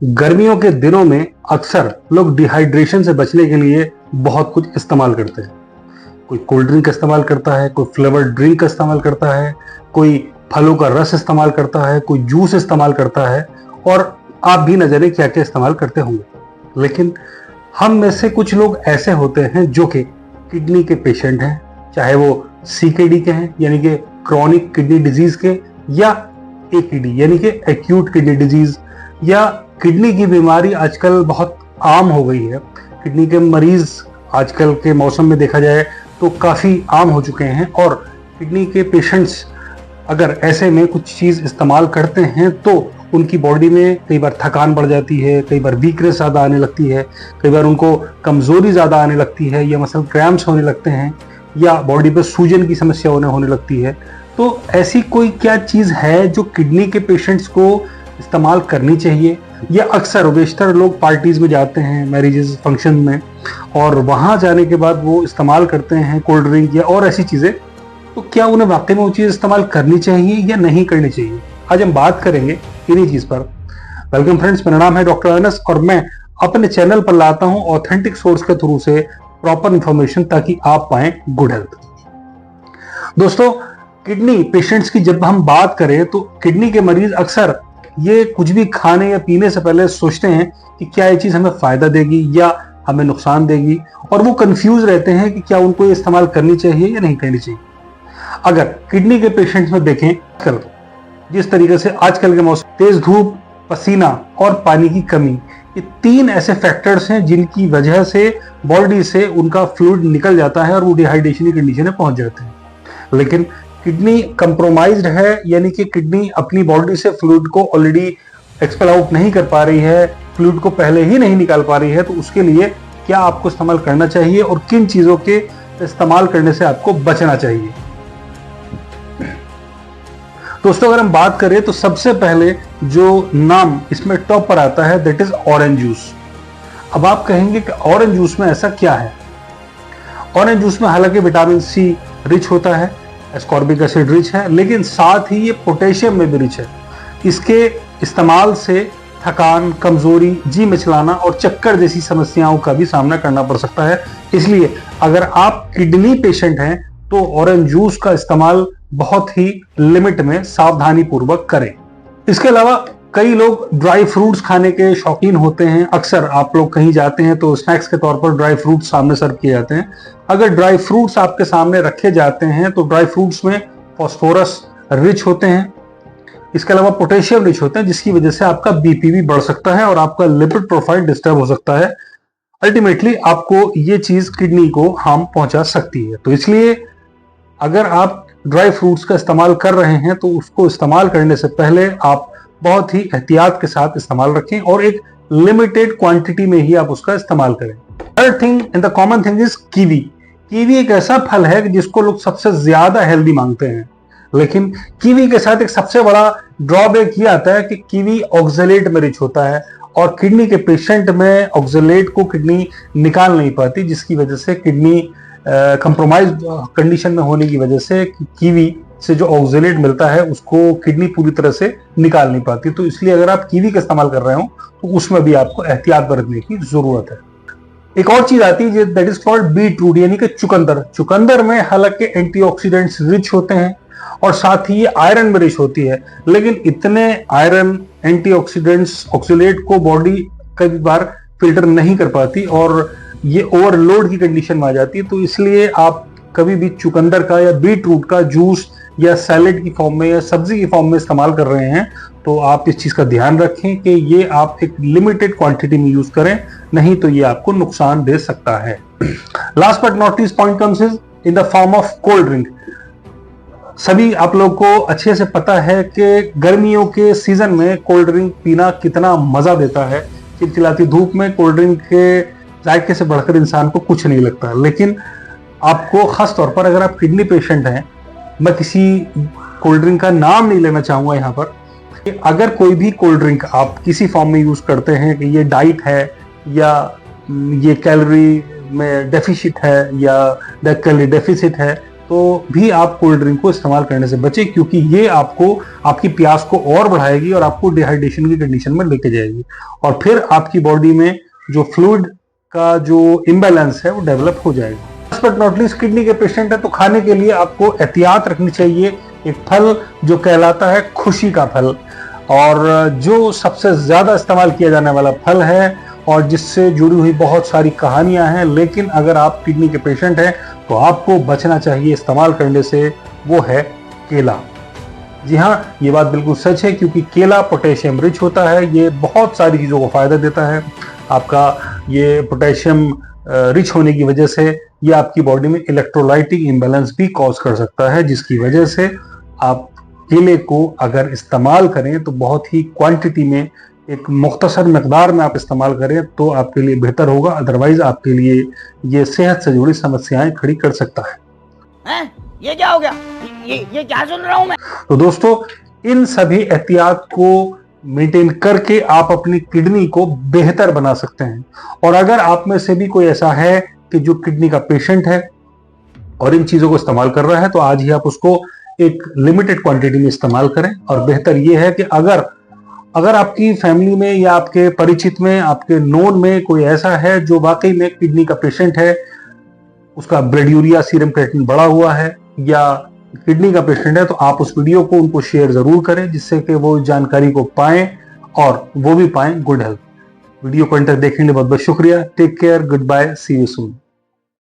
गर्मियों के दिनों में अक्सर लोग डिहाइड्रेशन से बचने के लिए बहुत कुछ इस्तेमाल करते हैं। कोई कोल्ड ड्रिंक का इस्तेमाल करता है, कोई फ्लेवर्ड ड्रिंक का इस्तेमाल करता है, कोई फलों का रस इस्तेमाल करता है, कोई जूस इस्तेमाल करता है और आप भी न जाने क्या क्या इस्तेमाल करते होंगे। लेकिन हम में से कुछ लोग ऐसे होते हैं जो कि किडनी के पेशेंट हैं, चाहे वो सीकेडी के हैं यानी कि क्रॉनिक किडनी डिजीज के, या एकीडी यानी कि एक्यूट किडनी डिजीज, या किडनी की बीमारी आजकल बहुत आम हो गई है। किडनी के मरीज आजकल के मौसम में देखा जाए तो काफ़ी आम हो चुके हैं और किडनी के पेशेंट्स अगर ऐसे में कुछ चीज़ इस्तेमाल करते हैं तो उनकी बॉडी में कई बार थकान बढ़ जाती है, कई बार वीकनेस ज़्यादा आने लगती है, कई बार उनको कमज़ोरी ज़्यादा आने लगती है, या मसल क्रैम्प्स होने लगते हैं, या बॉडी पर सूजन की समस्या होने लगती है। तो ऐसी कोई क्या चीज़ है जो किडनी के पेशेंट्स को इस्तेमाल करनी चाहिए? या अक्सर बेशतर लोग पार्टीज में जाते हैं, मैरिजेस फंक्शन में, और वहाँ जाने के बाद वो इस्तेमाल करते हैं कोल्ड ड्रिंक या और ऐसी चीज़ें, तो क्या उन्हें वाकई में वो चीज़ इस्तेमाल करनी चाहिए या नहीं करनी चाहिए? आज हम बात करेंगे इन्हीं चीज़ पर। वेलकम फ्रेंड्स, मेरा नाम है डॉक्टर अनस और मैं अपने चैनल पर लाता हूँ ऑथेंटिक सोर्स के थ्रू से प्रॉपर इंफॉर्मेशन ताकि आप पाएं गुड हेल्थ। दोस्तों, किडनी पेशेंट्स की जब हम बात करें तो किडनी के मरीज अक्सर ये कुछ भी खाने या पीने से पहले सोचते हैं कि क्या ये चीज़ हमें फ़ायदा देगी या हमें नुकसान देगी, और वो कंफ्यूज रहते हैं कि क्या उनको ये इस्तेमाल करनी चाहिए या नहीं करनी चाहिए। अगर किडनी के पेशेंट्स में देखें, कल जिस तरीके से आजकल के मौसम, तेज धूप, पसीना और पानी की कमी, ये तीन ऐसे फैक्टर्स हैं जिनकी वजह से बॉडी से उनका फ्लूइड निकल जाता है और वो डिहाइड्रेशन की कंडीशन में पहुंच जाते हैं। लेकिन किडनी कंप्रोमाइज्ड है, यानी कि किडनी अपनी बॉडी से फ्लूइड को ऑलरेडी एक्सपेल आउट नहीं कर पा रही है, फ्लूइड को पहले ही नहीं निकाल पा रही है, तो उसके लिए क्या आपको इस्तेमाल करना चाहिए और किन चीज़ों के इस्तेमाल करने से आपको बचना चाहिए? दोस्तों, अगर हम बात करें तो सबसे पहले जो नाम इसमें टॉप पर आता है दैट इज ऑरेंज जूस। अब आप कहेंगे कि ऑरेंज जूस में ऐसा क्या है? ऑरेंज जूस में हालांकि विटामिन सी रिच होता है, एस्कॉर्बिक एसिड रिच है, लेकिन साथ ही ये पोटेशियम में भी रिच है। इसके इस्तेमाल से थकान, कमजोरी, जी मिचलाना और चक्कर जैसी समस्याओं का भी सामना करना पड़ सकता है। इसलिए अगर आप किडनी पेशेंट हैं तो ऑरेंज जूस का इस्तेमाल बहुत ही लिमिट में सावधानी पूर्वक करें। इसके अलावा कई लोग ड्राई फ्रूट्स खाने के शौकीन होते हैं। अक्सर आप लोग कहीं जाते हैं तो स्नैक्स के तौर पर ड्राई फ्रूट्स सामने सर्व किए जाते हैं। अगर ड्राई फ्रूट्स आपके सामने रखे जाते हैं तो ड्राई फ्रूट्स में फॉस्फोरस रिच होते हैं, इसके अलावा पोटेशियम रिच होते हैं, जिसकी वजह से आपका बीपी भी बढ़ सकता है और आपका लिपिड प्रोफाइल डिस्टर्ब हो सकता है। अल्टीमेटली आपको ये चीज किडनी को हार्म पहुंचा सकती है। तो इसलिए अगर आप ड्राई फ्रूट्स का इस्तेमाल कर रहे हैं तो उसको इस्तेमाल करने से पहले आप बहुत ही एहतियात के साथ इस्तेमाल रखें और एक लिमिटेड क्वांटिटी में ही आप उसका इस्तेमाल करें। Third thing in the common thing is kiwi. Kiwi एक ऐसा फल है जिसको लोग सबसे ज्यादा हेल्दी मांगते हैं, लेकिन कीवी के साथ एक सबसे बड़ा ड्रॉबैक ये आता है कि कीवी ऑक्सलेट में रिच होता है और किडनी के पेशेंट में ऑक्सलेट को किडनी निकाल नहीं पाती, जिसकी वजह से किडनी कंप्रोमाइज कंडीशन में होने की वजह से कीवी से जो ऑक्सलेट मिलता है उसको किडनी पूरी तरह से निकाल नहीं पाती। तो इसलिए अगर आप कीवी का इस्तेमाल कर रहे हो तो उसमें भी आपको एहतियात बरतने की जरूरत है। एक और चीज आती है that is called beetroot यानी कि चुकंदर। चुकंदर में हालांकि एंटीऑक्सीडेंट्स रिच होते हैं और साथ ही ये आयरन में रिच होती है, लेकिन इतने आयरन, एंटीऑक्सीडेंट्स, ऑक्सलेट को बॉडी कई बार फिल्टर नहीं कर पाती और ये ओवरलोड की कंडीशन में आ जाती है। तो इसलिए आप कभी भी चुकंदर का या बीट रूट का जूस या सैलेड की फॉर्म में या सब्जी की फॉर्म में इस्तेमाल कर रहे हैं तो आप इस चीज का ध्यान रखें कि ये आप एक लिमिटेड क्वांटिटी में यूज करें, नहीं तो ये आपको नुकसान दे सकता है। Last but not least point comes in the form of cold drink. सभी आप लोग को अच्छे से पता है कि गर्मियों के सीजन में कोल्ड ड्रिंक पीना कितना मजा देता है। चिलचिलाती धूप में कोल्ड ड्रिंक के जायके से बढ़कर इंसान को कुछ नहीं लगता, लेकिन आपको खास तौर पर अगर आप किडनी पेशेंट हैं, मैं किसी कोल्ड ड्रिंक का नाम नहीं लेना चाहूंगा यहाँ पर, अगर कोई भी कोल्ड ड्रिंक आप किसी फॉर्म में यूज करते हैं कि ये डाइट है या ये कैलोरी में डेफिसिट है या कैलोरी डेफिसिट है, तो भी आप कोल्ड ड्रिंक को इस्तेमाल करने से बचें, क्योंकि ये आपको आपकी प्यास को और बढ़ाएगी और आपको डिहाइड्रेशन की कंडीशन में लेके जाएगी, और फिर आपकी बॉडी में जो फ्लूइड का जो इम्बैलेंस है वो डेवलप हो जाएगा। Last but not least, kidney के पेशेंट है तो खाने के लिए आपको एहतियात रखनी चाहिए। एक फल जो कहलाता है खुशी का फल, और जो सबसे ज्यादा इस्तेमाल किया जाने वाला फल है और जिससे जुड़ी हुई बहुत सारी कहानियां हैं, लेकिन अगर आप किडनी के पेशेंट हैं तो आपको बचना चाहिए इस्तेमाल करने से, वो है केला। जी हाँ, ये बात बिल्कुल सच है, क्योंकि केला पोटेशियम रिच होता है। ये बहुत सारी चीज़ों को फायदा देता है। आपका ये पोटेशियम रिच होने की वजह से ये आपकी बॉडी में इलेक्ट्रोलाइटिक इम्बैलेंस भी कॉज कर सकता है, जिसकी वजह से आप केले को अगर इस्तेमाल करें तो बहुत ही क्वांटिटी में, एक मुख्तसर मकदार में आप इस्तेमाल करें तो आपके लिए बेहतर होगा। अदरवाइज आपके लिए ये सेहत से जुड़ी समस्याएं खड़ी कर सकता है। ये क्या हो गया? ये क्या सुन रहा हूं मैं? तो दोस्तों, इन सभी एहतियात को मेंटेन करके आप अपनी किडनी को बेहतर बना सकते हैं। और अगर आप में से भी कोई ऐसा है कि जो किडनी का पेशेंट है और इन चीजों को इस्तेमाल कर रहा है, तो आज ही आप उसको एक लिमिटेड क्वांटिटी में इस्तेमाल करें। और बेहतर यह है कि अगर आपकी फैमिली में या आपके परिचित में, आपके नोन में कोई ऐसा है जो वाकई में किडनी का पेशेंट है, उसका ब्लड यूरिया सीरम क्रिएटिनिन बढ़ा हुआ है या किडनी का पेशेंट है, तो आप उस वीडियो को उनको शेयर जरूर करें, जिससे कि वो जानकारी को पाएं और वो भी पाएं गुड हेल्थ। वीडियो को अंत तक देखने के लिए बहुत बहुत शुक्रिया। Take care, good bye, see you soon.